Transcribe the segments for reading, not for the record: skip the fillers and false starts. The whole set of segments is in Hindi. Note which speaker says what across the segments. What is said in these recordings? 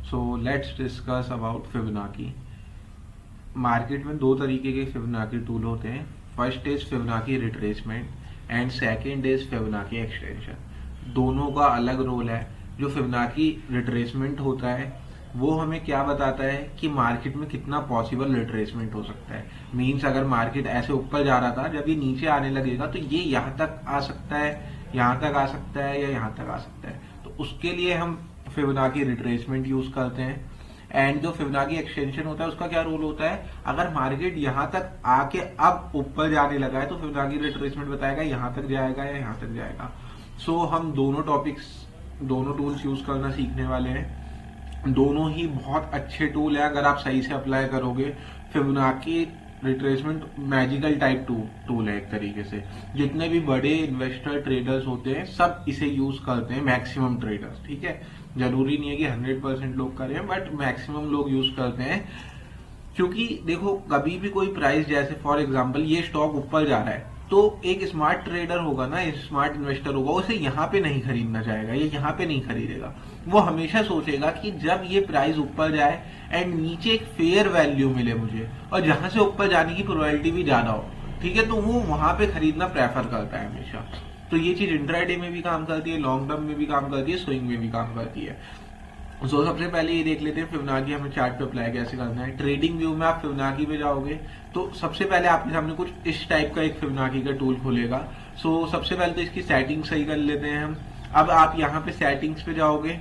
Speaker 1: So let's discuss about Fibonacci. Market में दो तरीके के फिबोनाची टूल होते हैं। First is Fibonacci retracement and second is Fibonacci extension. दोनों का अलग रोल है। जो फिबोनाची रिट्रेसमेंट होता है वो हमें क्या बताता है कि मार्केट में कितना पॉसिबल रिट्रेसमेंट हो सकता है। मीन्स अगर मार्केट ऐसे ऊपर जा रहा था, जब ये नीचे आने लगेगा तो ये यहाँ तक आ सकता है, यहाँ तक आ सकता है या यहाँ तक आ सकता है। तो उसके लिए हम फिबोनाची रिट्रेसमेंट यूज करते हैं। एंड जो फिबोनाची एक्सटेंशन होता है उसका क्या रोल होता है, अगर मार्केट यहाँ तक आके अब ऊपर जाने लगा है तो फिबोनाची रिट्रेसमेंट बताएगा यहाँ तक जाएगा या यहाँ तक जाएगा। सो हम दोनों टॉपिक्स, दोनों टूल्स यूज करना सीखने वाले हैं। दोनों ही बहुत अच्छे टूल है अगर आप सही से अप्लाई करोगे। Fibonacci retracement magical type tool है एक तरीके से। जितने भी बड़े इन्वेस्टर ट्रेडर्स होते हैं सब इसे यूज करते हैं, मैक्सिमम ट्रेडर्स। ठीक है, जरूरी नहीं है कि 100% लोग करें, बट मैक्सिमम लोग यूज करते हैं। क्योंकि देखो, कभी भी कोई प्राइस, जैसे फॉर एग्जांपल ये स्टॉक ऊपर जा रहा है तो एक स्मार्ट ट्रेडर होगा ना, स्मार्ट इन्वेस्टर होगा, उसे यहाँ पे नहीं खरीदना चाहेगा, ये यहाँ पे नहीं खरीदेगा। वो हमेशा सोचेगा कि जब ये प्राइस ऊपर जाए एंड नीचे एक फेयर वैल्यू मिले मुझे, और जहां से ऊपर जाने की प्रोबेबिलिटी भी ज्यादा हो, ठीक है, तो वो वहां पे खरीदना प्रेफर करता है हमेशा। तो ये चीज इंट्राडे में भी काम करती है, लॉन्ग टर्म में भी काम करती है, स्विंग में भी काम करती है। सो सबसे पहले ये देख लेते हैं फिबोनाची हमें चार्ट पे अप्लाई कैसे करना है। ट्रेडिंग व्यू में आप फिबोनाची पे जाओगे तो सबसे पहले आपके सामने कुछ इस टाइप का एक फिबोनाची का टूल खुलेगा। सो सबसे पहले तो इसकी सेटिंग सही कर लेते हैं हम। अब आप यहाँ पे सेटिंग्स पे जाओगे,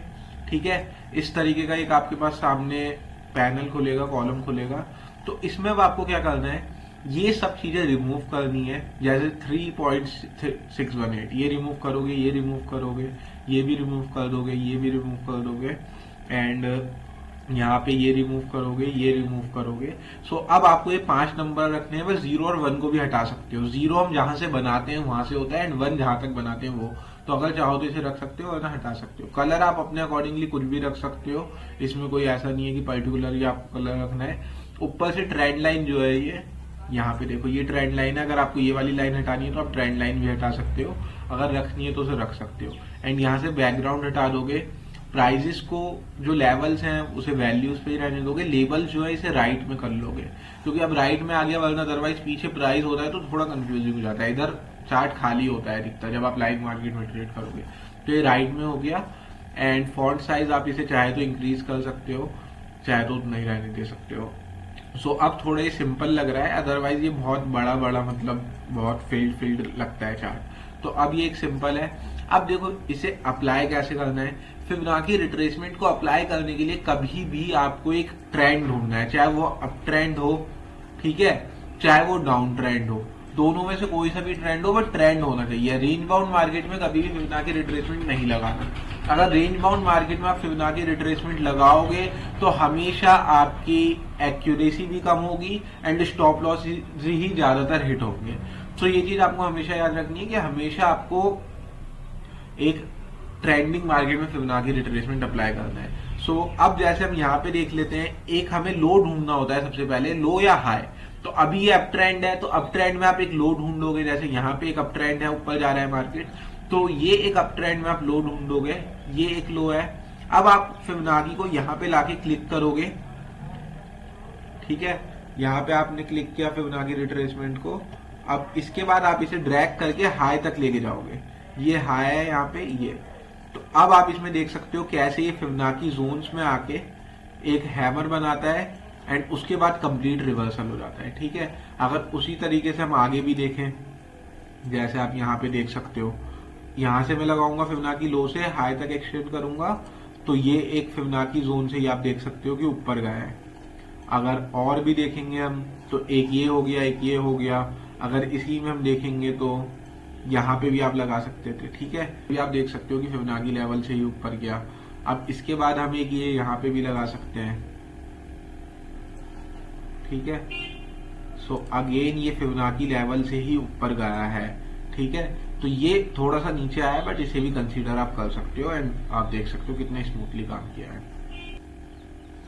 Speaker 1: ठीक है, इस तरीके का एक आपके पास सामने पैनल खुलेगा, कॉलम खुलेगा। तो इसमें अब आपको क्या करना है, ये सब चीजें रिमूव करनी है। जैसे 3.618 ये रिमूव करोगे, ये रिमूव करोगे, ये भी रिमूव कर दोगे, ये भी रिमूव कर दोगे, एंड यहाँ पे ये रिमूव करोगे, ये रिमूव करोगे। सो अब आपको ये 5 नंबर रखने हैं। बस 0 और 1 को भी हटा सकते हो। 0 हम जहां से बनाते हैं वहां से होता है, एंड 1 जहां तक बनाते हैं वो। तो अगर चाहो तो इसे रख सकते हो, वरना हटा सकते हो। कलर आप अपने अकॉर्डिंगली कुछ भी रख सकते हो, इसमें कोई ऐसा नहीं है कि पर्टिकुलर ही आपको कलर रखना है। ऊपर से ट्रेंड लाइन जो है, ये यहाँ पे देखो, ये ट्रेंड लाइन है। अगर आपको ये वाली लाइन हटानी है तो आप ट्रेंड लाइन भी हटा सकते हो, अगर रखनी है तो उसे रख सकते हो। एंड यहाँ से बैकग्राउंड हटा दोगे। प्राइजेस को, जो लेवल्स हैं उसे वैल्यूज पे ही रहने दोगे। लेबल्स जो है इसे राइट में कर लोगे, क्योंकि अब राइट में आ गया, वरना अदरवाइज पीछे प्राइस होता है तो थोड़ा कंफ्यूजिंग हो जाता है। इधर चार्ट खाली होता है दिखता जब आप लाइव मार्केट में ट्रेड करोगे। तो ये राइट में हो गया। एंड फॉन्ट साइज आप इसे चाहे तो इंक्रीज कर सकते हो, चाहे तो नहीं रहने दे सकते हो। सो अब थोड़ा ये सिंपल लग रहा है, अदरवाइज ये बहुत बड़ा बड़ा, मतलब बहुत फील्ड लगता है चार्ट। तो अब ये एक सिंपल है। अब देखो इसे अप्लाई कैसे करना है। फिबोनाची रिट्रेसमेंट को अप्लाई करने के लिए कभी भी आपको एक ट्रेंड ढूंढना है, चाहे वो अप ट्रेंड हो, ठीक है, चाहे वो डाउन ट्रेंड हो। दोनों में से कोई सा भी ट्रेंड हो, बट ट्रेंड होना चाहिए। रेंज बाउंड मार्केट में कभी भी फिबोनाची रिट्रेसमेंट नहीं लगाना। अगर रेंज बाउंड मार्केट में आप फिबोनाची रिट्रेसमेंट लगाओगे तो हमेशा आपकी एक्यूरेसी भी कम होगी एंड स्टॉप लॉस ही ज्यादातर हिट होंगे। तो ये चीज आपको हमेशा याद रखनी है कि हमेशा आपको एक ट्रेंडिंग मार्केट में फिबोनाची रिट्रेसमेंट अप्लाई करना है। सो अब जैसे हम यहाँ पे देख लेते हैं, एक हमें लो ढूंढना होता है सबसे पहले, लो या हाई। तो अभी ये अप ट्रेंड है, तो अप ट्रेंड में आप एक लो ढूंढोगे। जैसे यहाँ पे एक अप ट्रेंड है, ऊपर जा रहा है मार्केट, तो ये एक अप ट्रेंड में आप लो ढूंढोगे। ये एक लो है। अब आप फिबोनाची को यहाँ पे लाके क्लिक करोगे, ठीक है, यहाँ पे आपने क्लिक किया फिबोनाची रिट्रेसमेंट को। अब इसके बाद आप इसे ड्रैग करके हाई तक लेके जाओगे। ये हाई है यहाँ पे, ये। तो अब आप इसमें देख सकते हो कैसे ये फिबोनाची जोन्स में आके एक हैमर बनाता है एंड उसके बाद कंप्लीट रिवर्सल हो जाता है, ठीक है। अगर उसी तरीके से हम आगे भी देखें, जैसे आप यहाँ पे देख सकते हो, यहाँ से मैं लगाऊंगा फिबोनाची लो से हाई तक एक्सटेंड करूंगा, तो ये एक फिबोनाची जोन से ही आप देख सकते हो कि ऊपर गया है। अगर और भी देखेंगे हम तो एक ये हो गया, एक ये हो गया। अगर इसी में हम देखेंगे तो यहाँ पे भी आप लगा सकते थे, ठीक है। भी आप देख सकते हो कि फिबोनाची लेवल से ही ऊपर गया। अब इसके बाद हम एक ये यहाँ पे भी लगा सकते हैं, ठीक है। सो अगेन ये फिबोनाची लेवल से ही ऊपर गया है, ठीक है। तो ये थोड़ा सा नीचे आया, बट इसे भी कंसीडर आप कर सकते हो एंड आप देख सकते हो कितने स्मूथली काम किया है।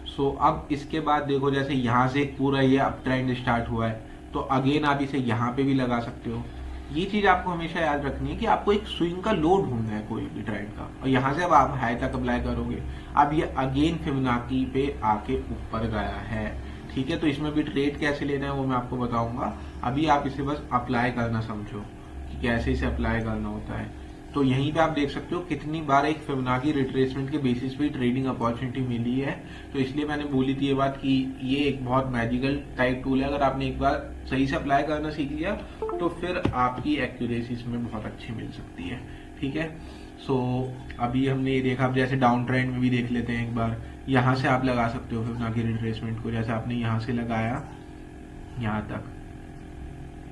Speaker 1: सो अब इसके बाद देखो, जैसे यहाँ से पूरा ये अप ट्रेंड स्टार्ट हुआ है, तो अगेन आप इसे यहाँ पे भी लगा सकते हो, ये चीज आपको हमेशा याद रखनी है कि आपको एक स्विंग का लो ढूंढना है कोई भी ट्रेंड का, और यहां से अब आप हाई तक अप्लाई करोगे। अब ये अगेन फिबोनाची पे आके ऊपर गया है, ठीक है। तो इसमें भी ट्रेड कैसे लेना है वो मैं आपको बताऊंगा। अभी आप इसे बस अप्लाई करना समझो कि कैसे इसे अप्लाई करना होता है। तो यहीं पे आप देख सकते हो कितनी बार एक फिबोनाची रिट्रेसमेंट के बेसिस पे ट्रेडिंग अपॉर्चुनिटी मिली है। तो इसलिए मैंने बोली थी ये बात कि ये एक बहुत मैजिकल टाइप टूल है। अगर आपने एक बार सही से अप्लाई करना सीख लिया तो फिर आपकी एक्यूरेसी इसमें बहुत अच्छी मिल सकती है, ठीक है। सो अभी हमने ये देखा, अब जैसे डाउन ट्रेंड में भी देख लेते हैं एक बार। यहाँ से आप लगा सकते हो फिबोनाची रिट्रेसमेंट को, जैसे आपने यहाँ से लगाया यहाँ तक,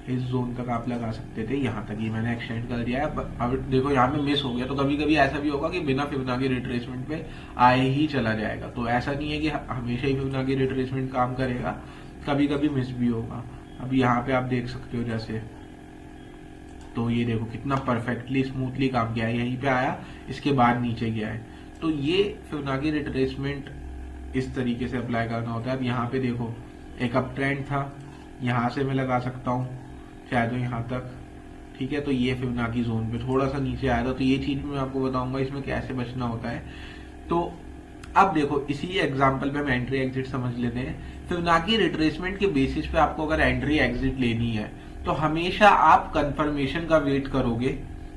Speaker 1: इस जोन तक आप लगा सकते थे, यहाँ तक ही मैंने एक्सटेंड कर दिया है। अब देखो यहाँ पे मिस हो गया, तो कभी कभी ऐसा भी होगा कि बिना फिबोनाची रिट्रेसमेंट पे आए ही चला जाएगा। तो ऐसा नहीं है कि हमेशा ही फिबोनाची रिट्रेसमेंट काम करेगा, कभी कभी मिस भी होगा। अब यहाँ पे आप देख सकते हो जैसे, तो ये देखो कितना परफेक्टली स्मूथली काम किया है, यहीं पे आया, इसके बाद नीचे गया है। तो ये फिबोनाची रिट्रेसमेंट इस तरीके से अप्लाई करना होता है। अब यहाँ पे देखो एक अप ट्रेंड था, यहाँ से मैं लगा सकता हूँ शायद तो यहाँ तक, ठीक है। तो ये फिबोनाची जोन पे थोड़ा सा नीचे आया था, तो ये चीज मैं आपको बताऊंगा इसमें कैसे बचना होता है। तो अब देखो इसी एग्जांपल पे हम एंट्री एग्जिट समझ लेते हैं। फिबोनाची रिट्रेसमेंट के बेसिस पे आपको अगर एंट्री एग्जिट लेनी है तो हमेशा आप कंफर्मेशन का वेट करोगे।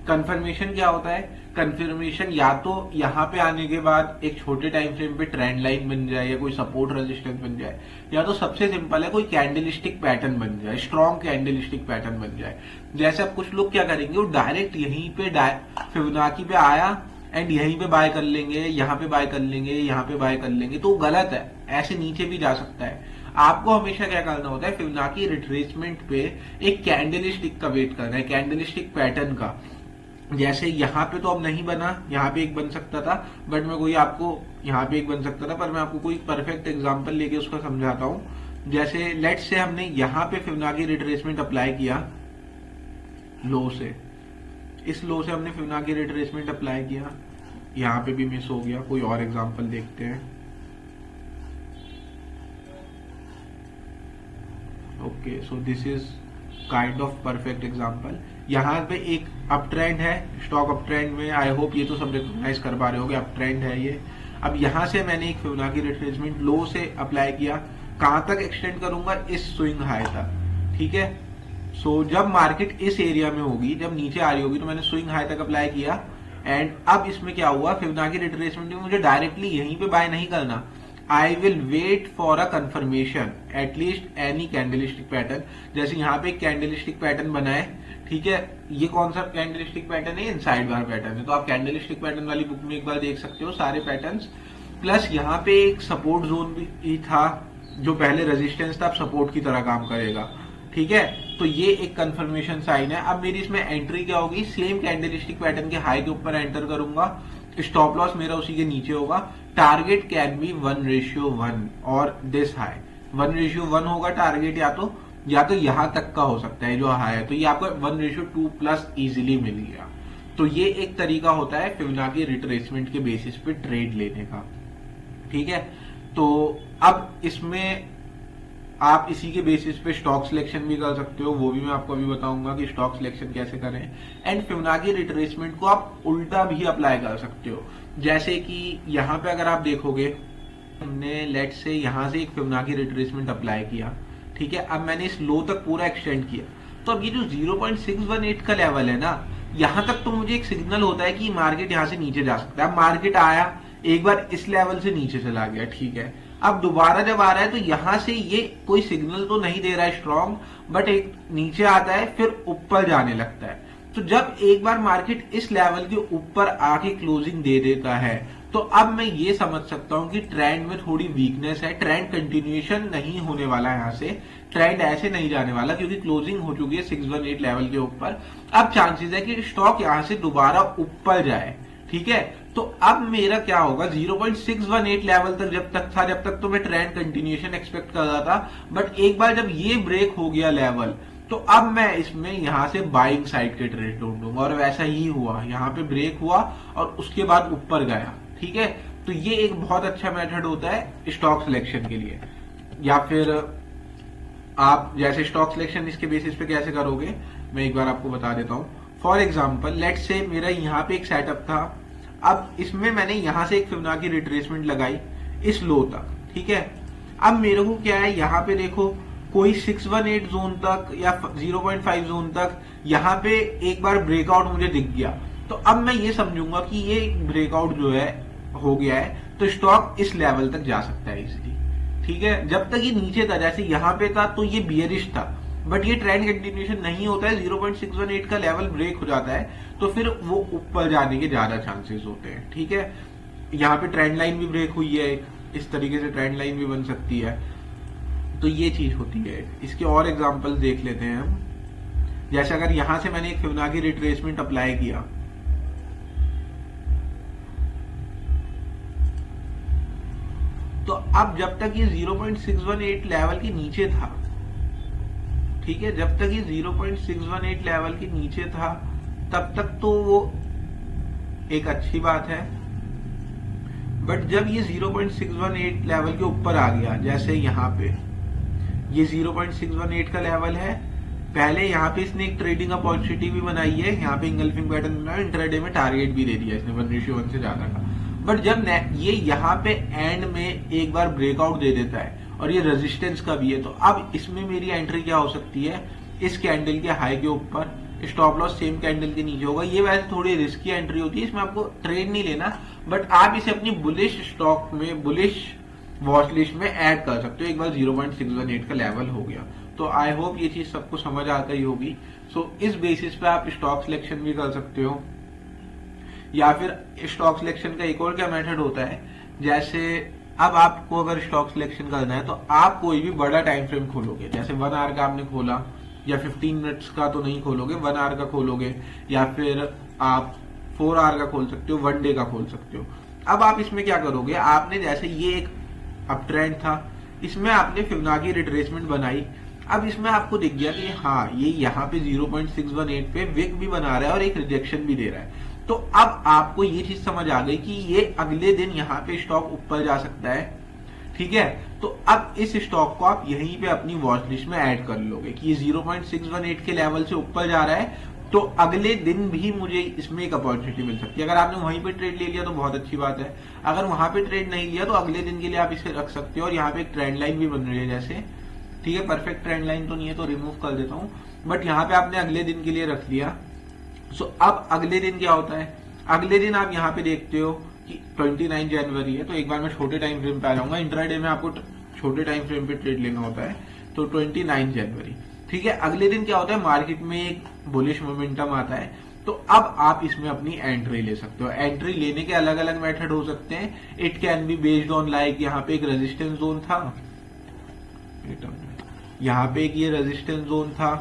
Speaker 1: कंफर्मेशन क्या होता है? कंफर्मेशन या तो यहाँ पे आने के बाद एक छोटे टाइम फ्रेम पे ट्रेंड लाइन बन जाए या कोई सपोर्ट रेजिस्टेंस बन जाए, या तो सबसे सिंपल है कोई कैंडलस्टिक पैटर्न बन जाए, स्ट्रॉन्ग कैंडलस्टिक पैटर्न बन जाए। जैसे अब कुछ लोग क्या करेंगे, वो डायरेक्ट यहीं पे फिबोनाची पे आया एंड यहीं पे बाय कर लेंगे, यहाँ पे बाय कर लेंगे, यहाँ पे बाय कर लेंगे, तो गलत है। ऐसे नीचे भी जा सकता है। आपको हमेशा क्या करना होता है, फिबोनाची रिट्रेसमेंट पे एक कैंडलस्टिक का वेट करना है, कैंडलस्टिक पैटर्न का। जैसे यहाँ पे तो अब नहीं बना, यहाँ पे एक बन सकता था, बट मैं कोई आपको यहाँ पे एक बन सकता था, पर मैं आपको कोई परफेक्ट एग्जांपल लेके उसका समझाता हूँ। जैसे लेट्स से हमने यहाँ पे फिबोनाची रिट्रेसमेंट अप्लाई किया लो से, इस लो से हमने फिबोनाची रिट्रेसमेंट अप्लाई किया, यहाँ पे भी मिस हो गया। कोई और एग्जांपल देखते हैं। Okay, so this is kind of perfect example. यहाँ पे एक अप ट्रेंड है, स्टॉक अप ट्रेंड में, आई होप ये तो सब रिकॉग्नाइज कर पा रहे होगे, अप ट्रेंड है ये। अब यहाँ से मैंने एक फिबोनाची रिट्रेसमेंट लो से अप्लाई किया, कहां तक एक्सटेंड करूंगा, इस स्विंग हाई तक, ठीक है। सो जब मार्केट इस एरिया में होगी, जब नीचे आ रही होगी, तो मैंने स्विंग हाई तक अप्लाई किया एंड अब इसमें क्या हुआ, फिबोनाची रिट्रेसमेंट में मुझे डायरेक्टली यहीं पे बाय नहीं करना, I will wait for a confirmation at least any candlestick pattern. जैसे यहाँ पे एक कैंडलस्टिक पैटर्न बना है, ठीक है। ये कौन सा कैंडलस्टिक पैटर्न है, इनसाइड बार पैटर्न है। तो आप कैंडलस्टिक पैटर्न वाली बुक में एक बार देख सकते हो सारे पैटर्न्स। प्लस यहाँ पे एक सपोर्ट जोन भी था, जो पहले रेजिस्टेंस था, अब सपोर्ट की तरह काम करेगा, ठीक है। तो ये एक कंफर्मेशन साइन है। अब मेरी इसमें एंट्री क्या होगी, सेम कैंडलस्टिक पैटर्न के हाई के ऊपर एंटर करूंगा, स्टॉप लॉस मेरा उसी के नीचे होगा। टारगेट कैन बी 1:1 और दिस हाई 1:1 होगा टारगेट, या तो यहां तक का हो सकता है जो हाई है, तो ये आपको 1:2 प्लस इजिली मिल गया। तो ये एक तरीका होता है फिबोनाची रिट्रेसमेंट के बेसिस पे ट्रेड लेने का, ठीक है। तो अब इसमें आप इसी के बेसिस पे स्टॉक सिलेक्शन भी कर सकते हो, वो भी मैं आपको अभी बताऊंगा कि स्टॉक सिलेक्शन कैसे करें। एंड फिबोनाची रिट्रेसमेंट को आप उल्टा भी अप्लाई कर सकते हो। जैसे कि यहाँ पे अगर आप देखोगे, हमने लेट से यहाँ से एक फिबोनाची रिट्रेसमेंट अप्लाई किया, ठीक है। अब मैंने इस लो तक पूरा एक्सटेंड किया, तो अब ये जो 0.618 का लेवल है ना, यहां तक तो मुझे एक सिग्नल होता है कि मार्केट यहां से नीचे जा सकता है। अब मार्केट आया, एक बार इस लेवल से नीचे चला गया, ठीक है। अब दोबारा जब आ रहा है तो यहां से ये कोई सिग्नल तो नहीं दे रहा है स्ट्रॉन्ग, बट एक नीचे आता है फिर ऊपर जाने लगता है। तो जब एक बार मार्केट इस लेवल के ऊपर आके क्लोजिंग दे देता है, तो अब मैं ये समझ सकता हूं कि ट्रेंड में थोड़ी वीकनेस है, ट्रेंड कंटिन्यूएशन नहीं होने वाला है, यहाँ से ट्रेंड ऐसे नहीं जाने वाला, क्योंकि क्लोजिंग हो चुकी है 618 लेवल के ऊपर। अब चांसेस है कि स्टॉक यहां से दोबारा ऊपर जाए, ठीक है। तो अब मेरा क्या होगा, 0.618 लेवल तक जब तक था, जब तक तो मैं ट्रेंड कंटिन्यूएशन एक्सपेक्ट कर रहा था, बट एक बार जब ये ब्रेक हो गया लेवल, तो अब मैं इसमें यहां से बाइंग साइड के ट्रेड ढूंढूंगा, और वैसा ही हुआ, यहां पे ब्रेक हुआ और उसके बाद ऊपर गया, ठीक है। तो ये एक बहुत अच्छा मेथड होता है स्टॉक सिलेक्शन के लिए। या फिर आप जैसे स्टॉक सिलेक्शन इसके बेसिस पे कैसे करोगे, मैं एक बार आपको बता देता हूँ। फॉर एग्जाम्पल लेट्स से मेरा यहाँ पे एक सेटअप था, अब इसमें मैंने यहाँ से एक फिबोनाची रिट्रेसमेंट लगाई इस लो तक, ठीक है। अब मेरे को क्या है, यहाँ पे देखो कोई 618 जोन तक या 0.5 जोन तक यहाँ पे एक बार ब्रेकआउट मुझे दिख गया, तो अब मैं ये समझूंगा कि ये ब्रेकआउट जो है हो गया है, तो स्टॉक इस लेवल तक जा सकता है इजीली, ठीक है। जब तक ये नीचे था, जैसे यहाँ पे था तो ये बियरिश था, बट ये ट्रेंड कंटिन्यूएशन नहीं होता है, 0.618 का लेवल ब्रेक हो जाता है तो फिर वो ऊपर जाने के ज्यादा चांसेस होते हैं, ठीक है। यहाँ पे ट्रेंड लाइन भी ब्रेक हुई है, इस तरीके से ट्रेंड लाइन भी बन सकती है, तो ये चीज होती है। इसके और एग्जांपल देख लेते हैं हम। जैसे अगर यहां से मैंने एक फिबोनाची रिट्रेसमेंट अप्लाई किया, तो अब जब तक ये 0.618 लेवल के नीचे था, ठीक है, जब तक ये 0.618 लेवल के नीचे था तब तक तो वो एक अच्छी बात है, बट जब ये 0.618 लेवल के ऊपर आ गया, जैसे यहाँ पे ये 0.618 का लेवल है, पहले यहाँ पे इसने एक ट्रेडिंग अपॉर्चुनिटी भी बनाई है, यहाँ पे इंगल्फिंग पैटर्न बनाया, इंट्राडे में टारगेट भी दे दिया इसने 1:1 से ज्यादा का, बट जब ये यहाँ पे एंड में एक बार ब्रेकआउट दे देता है और ये रेजिस्टेंस का भी है, तो अब इसमें मेरी एंट्री क्या हो सकती है, इस कैंडल के हाई के ऊपर, स्टॉप लॉस सेम कैंडल के नीचे होगा। ये वैसे थोड़ी रिस्की एंट्री होती है, इसमें आपको ट्रेड नहीं लेना, बट आप इसे अपनी बुलिश स्टॉक में, बुलिश वॉच लिस्ट में ऐड कर सकते हो एक बार 0.618 का लेवल हो गया। तो आई होप ये चीज सबको समझ आ गई होगी। सो इस बेसिस पे आप स्टॉक सिलेक्शन भी कर सकते हो, या फिर स्टॉक सिलेक्शन का एक और क्या मेथड होता है, जैसे अब आपको अगर स्टॉक सिलेक्शन करना है तो आप कोई भी बड़ा टाइम फ्रेम खोलोगे, जैसे 1 आवर का आपने खोला, या 15 मिनट्स का तो नहीं खोलोगे, 1 आवर का खोलोगे, या फिर आप 4 आवर का खोल सकते हो, 1 डे का खोल सकते हो। अब आप इसमें क्या करोगे, आपने जैसे ये एक अप ट्रेंड था, इसमें आपने फिबोनाची रिट्रेसमेंट बनाई, अब इसमें आपको दिख गया कि हाँ ये यहाँ पे 0.618 पे विक भी बना रहा है और एक रिजेक्शन भी दे रहा है, तो अब आपको ये चीज समझ आ गई कि ये अगले दिन यहाँ पे स्टॉक ऊपर जा सकता है, ठीक है। तो अब इस स्टॉक को आप यहीं पे अपनी वॉच लिस्ट में ऐड कर लोगे कि ये 0.618 के लेवल से ऊपर जा रहा है, तो अगले दिन भी मुझे इसमें एक अपॉर्चुनिटी मिल सकती है। अगर आपने वहीं पे ट्रेड ले लिया तो बहुत अच्छी बात है, अगर वहां पे ट्रेड नहीं लिया तो अगले दिन के लिए आप इसे रख सकते हो। और यहाँ पे एक ट्रेंड लाइन भी बन रही है जैसे, ठीक है, परफेक्ट ट्रेंड लाइन तो नहीं है तो रिमूव कर देता हूँ, बट यहाँ पे आपने अगले दिन के लिए रख लिया। सो अब अगले दिन क्या होता है, अगले दिन आप यहाँ पे देखते हो कि 29 जनवरी है, तो एक बार मैं छोटे टाइम फ्रेम पे आ जाऊंगा, इंट्राडे में आपको छोटे टाइम फ्रेम पे ट्रेड लेना होता है, तो 29 जनवरी, ठीक है। अगले दिन क्या होता है, मार्केट में एक बुलिश मोमेंटम आता है, तो अब आप इसमें अपनी एंट्री ले सकते हो। एंट्री लेने के अलग अलग मेथड हो सकते हैं, it can be based on like यहाँ पे एक रेजिस्टेंस जोन था, यहाँ पे एक ये रेजिस्टेंस जोन था,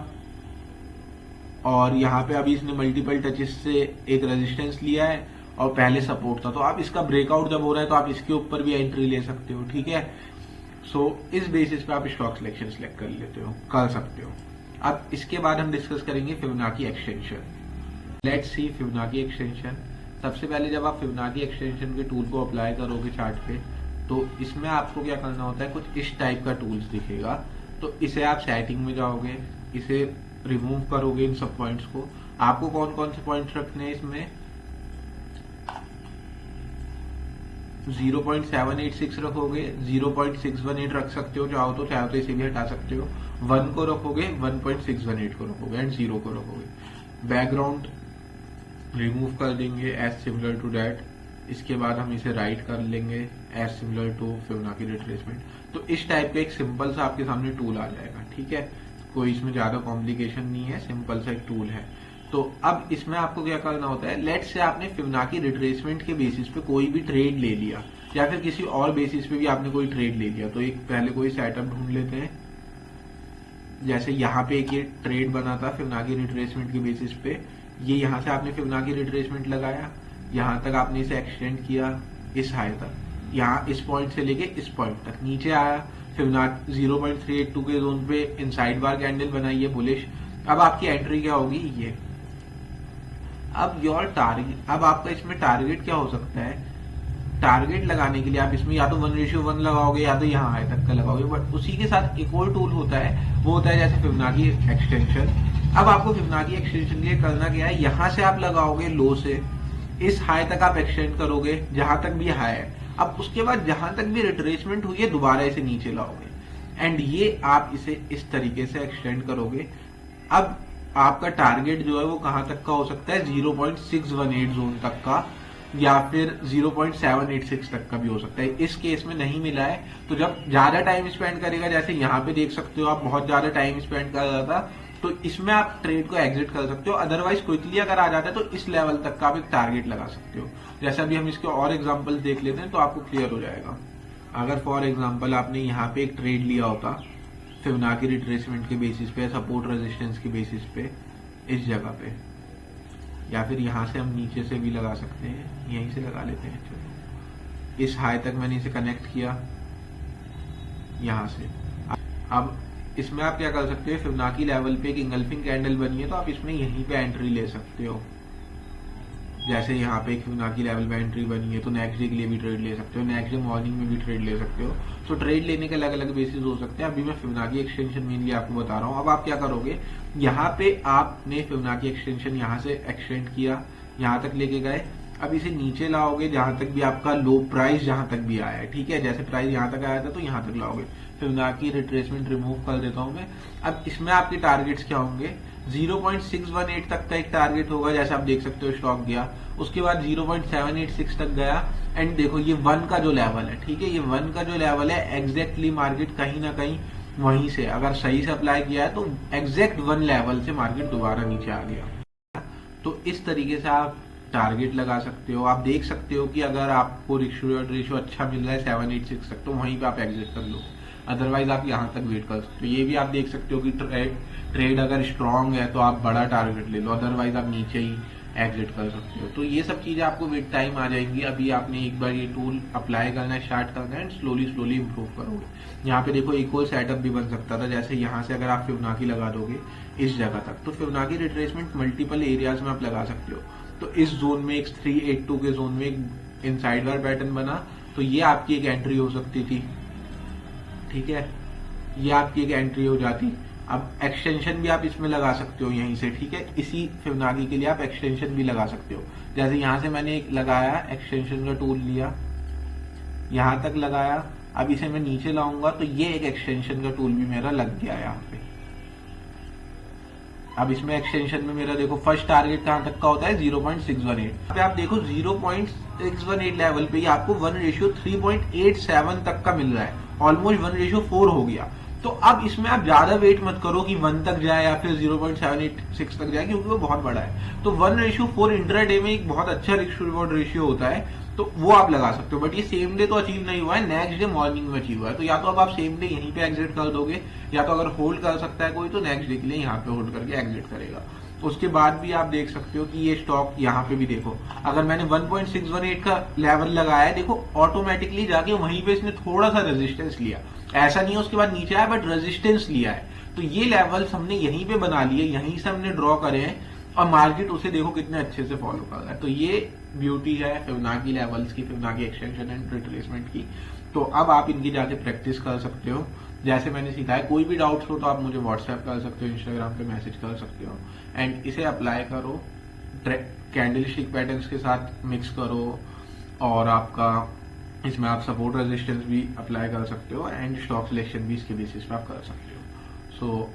Speaker 1: और यहाँ पे अभी इसने मल्टीपल टचेस से एक रेजिस्टेंस लिया है और पहले सपोर्ट था, तो आप इसका ब्रेकआउट जब हो रहा है तो आप इसके ऊपर भी एंट्री ले सकते हो, ठीक है। सो इस बेसिस पे आप स्टॉक सिलेक्शन सेलेक्ट कर लेते हो, कर सकते हो। अब इसके बाद हम डिस्कस करेंगे Fibonacci extension. Let's see Fibonacci extension. सबसे पहले जब आप फिबोनाची एक्सटेंशन के टूल को अप्लाई करोगे चार्ट पे, तो इसमें आपको क्या करना होता है, कुछ इस टाइप का टूल्स दिखेगा, तो इसे आप सेटिंग में जाओगे, इसे रिमूव करोगे इन सब पॉइंट्स को। आपको कौन कौन से पॉइंट्स रखने हैं इसमें, 0.786 रखोगे, 0.618 रख सकते हो चाहो तो इसे भी हटा सकते हो, 1 को रखोगे, 1.618 को रखोगे एंड 0 को रखोगे। बैकग्राउंड रिमूव कर देंगे एज सिमिलर टू दैट। इसके बाद हम इसे राइट कर लेंगे as similar to Fibonacci retracement. तो इस टाइप का एक सिंपल सा आपके सामने टूल आ जाएगा, ठीक है, कोई इसमें ज्यादा कॉम्प्लिकेशन नहीं है, सिंपल सा एक टूल है। तो अब इसमें आपको क्या करना होता है, लेट्स से आपने फिबोनाची रिट्रेसमेंट के बेसिस पे कोई भी ट्रेड ले लिया, या फिर किसी और बेसिस पे भी आपने कोई ट्रेड ले लिया, तो एक पहले कोई सेटअप ढूंढ लेते हैं। जैसे यहाँ पे एक ये ट्रेड बना था फिबोनाची रिट्रेसमेंट के बेसिस पे, ये यहाँ से आपने फिबोनाची रिट्रेसमेंट लगाया, यहाँ तक आपने इसे एक्सटेंड किया इस हाई तक, यहाँ इस पॉइंट से लेके इस पॉइंट तक, नीचे आया फिबोनाची 0.382 के जोन पे इनसाइड बार कैंडल बनाई है बुलिश। अब आपकी एंट्री क्या होगी, ये। अब योर टारगेट, अब आपका इसमें टारगेट क्या हो सकता है, टारगेट लगाने के लिए आप इसमें या तो 1:1 लगाओगे या तो यहाँ हाई तक का लगाओगे, बट उसी के साथ एक और टूल होता है, वो होता है जैसे फिबोनाची एक्सटेंशन। अब आपको फिबोनाची एक्सटेंशन के लिए करना क्या है, यहां से आप लगाओगे लो से इस हाई तक आप एक्सटेंड करोगे जहां तक भी हाई है। अब उसके बाद जहां तक भी रिट्रेसमेंट हुई है दोबारा इसे नीचे लाओगे एंड ये आप इसे इस तरीके से एक्सटेंड करोगे। अब आपका टारगेट जो है वो कहां तक का हो सकता है, 0.618 जोन तक का या फिर 0.786 तक का भी हो सकता है। इस केस में नहीं मिला है तो जब ज्यादा टाइम स्पेंड करेगा, जैसे यहाँ पे देख सकते हो आप बहुत ज्यादा टाइम स्पेंड कर रहा था, तो इसमें आप ट्रेड को एग्जिट कर सकते हो। अदरवाइज क्विकली अगर आ जाता है तो इस लेवल तक का आप एक टारगेट लगा सकते हो। जैसे अभी हम इसके और एग्जांपल्स देख लेते हैं तो आपको क्लियर हो जाएगा। अगर फॉर एग्जांपल आपने यहाँ पे एक ट्रेड लिया होता फिबोनाची रिट्रेसमेंट के बेसिस पे, सपोर्ट रेजिस्टेंस के बेसिस पे इस जगह पे, या फिर यहां से हम नीचे से भी लगा सकते हैं, यहीं से लगा लेते हैं। चलो इस हाई तक मैंने इसे कनेक्ट किया यहां से। अब इसमें आप क्या कर सकते हो, फिबोनाची लेवल पे एक इंगल्फिंग कैंडल बनी है तो आप इसमें यहीं पे एंट्री ले सकते हो। जैसे यहाँ पे एक फिबोनाची लेवल पे एंट्री बनी है तो नेक्स्ट डे के लिए भी ट्रेड ले सकते हो, नेक्स्ट डे मॉर्निंग में भी ट्रेड ले सकते हो। तो ट्रेड लेने के अलग अलग बेसिस हो सकते हैं। अभी मैं फिबोनाची एक्सटेंशन मेनली आपको बता रहा हूँ। अब आप क्या करोगे, यहाँ पे आपने फिबोनाची एक्सटेंशन यहाँ से एक्सटेंड किया, यहाँ तक लेके गए। अब इसे नीचे लाओगे जहां तक भी आपका लो प्राइस जहां तक भी आया है, ठीक है। जैसे प्राइस यहां तक आया था तो यहां तक लाओगे। फिबोनाची रिट्रेसमेंट रिमूव कर देता हूं मैं। अब इसमें आपके टारगेट्स क्या होंगे, 0.618 तक का एक टारगेट होगा, जैसे आप देख सकते हो स्टॉक गया, उसके बाद 0.786 तक गया एंड देखो ये 1 का जो लेवल है, ठीक है, ये 1 का जो लेवल है एग्जैक्टली मार्केट कहीं ना कहीं वहीं से अगर सही से अप्लाई किया है तो एग्जैक्ट 1 लेवल से मार्केट दोबारा नीचे आ गया। तो इस तरीके से आप टारगेट लगा सकते हो। आप देख सकते हो कि अगर आपको रेशियो अच्छा मिल रहा है 786 तक तो वहीं पे आप एग्जिट कर लो, अदरवाइज आप यहां तक वेट कर सकते हो। ये भी आप देख सकते हो कि ट्रेड अगर स्ट्रांग है तो आप बड़ा टारगेट ले लो, अदरवाइज आप नीचे ही एग्जिट कर सकते हो। तो ये सब चीजें आपको विद टाइम आ जाएंगी। अभी आपने एक बार ये टूल अप्लाई करना स्टार्ट करना है एंड स्लोली स्लोली इंप्रूव करोगे। यहाँ पे देखो एक और सेटअप भी बन सकता था, जैसे यहाँ से अगर आप फिबोनाची लगा दोगे इस जगह तक तो फिबोनाची रिट्रेसमेंट मल्टीपल एरियाज में आप लगा सकते हो। तो इस जोन में एक 382 के जोन में एक इनसाइड वार पैटर्न बना तो ये आपकी एक एंट्री हो सकती थी, ठीक है, ये आपकी एक एंट्री हो जाती। अब एक्सटेंशन भी आप इसमें लगा सकते हो यहीं से, ठीक है, इसी फिबोनाची के लिए आप एक्सटेंशन भी लगा सकते हो। जैसे यहां से मैंने एक लगाया एक्सटेंशन का टूल लिया, यहां तक लगाया, अब इसे मैं नीचे लाऊंगा तो ये एक एक्सटेंशन का टूल भी मेरा लग गया यहाँ पे। अब इसमें एक्सटेंशन में मेरा देखो फर्स्ट टारगेट कहां तक का होता है 0.618। अब आप देखो 0.618 लेवल पे ही आपको 1:3.87 तक का मिल रहा है, ऑलमोस्ट 1:4 हो गया। तो अब इसमें आप ज्यादा वेट मत करो कि 1 तक जाए या फिर 0.786 तक जाए, क्योंकि वो बहुत बड़ा है। तो 1:4 इंट्राडे में एक बहुत अच्छा रिस्क रिवॉर्ड रेशियो होता है, तो वो आप लगा सकते हो। बट ये सेम डे तो अचीव नहीं हुआ है, नेक्स्ट डे मॉर्निंग में अचीव हुआ है। तो या तो अब आप सेम डे यहीं पे एग्जिट कर दोगे, या तो अगर होल्ड कर सकता है कोई तो नेक्स्ट डे के लिए यहाँ पे होल्ड करके एग्जिट करेगा। उसके बाद भी आप देख सकते हो कि ये स्टॉक यहाँ पे भी देखो, अगर मैंने 1.618 का लेवल लगाया है, देखो ऑटोमेटिकली जाके वहीं पे इसने थोड़ा सा रेजिस्टेंस लिया, ऐसा नहीं है उसके बाद नीचे आया, बट रेजिस्टेंस लिया है। तो ये लेवल्स हमने यहीं पे बना लिए, यहीं से हमने ड्रॉ करे हैं और मार्केट उसे देखो कितने अच्छे से फॉलो कर रहा है। तो ये ब्यूटी है फिबोनाची लेवल्स की, फिबोनाची एक्सटेंशन एंड रिट्रेसमेंट की। तो अब आप इनकी जाके प्रैक्टिस कर सकते हो जैसे मैंने सिखाया। कोई भी डाउट्स हो तो आप मुझे व्हाट्सएप कर सकते हो, इंस्टाग्राम पे मैसेज कर सकते हो एंड इसे अप्लाई करो, कैंडल स्टिक पैटर्न्स के साथ मिक्स करो और आपका इसमें आप सपोर्ट रेजिस्टेंस भी अप्लाई कर सकते हो एंड स्टॉक सिलेक्शन भी इसके बेसिस पे आप कर सकते हो। So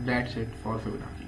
Speaker 1: that's it for Fibonacci.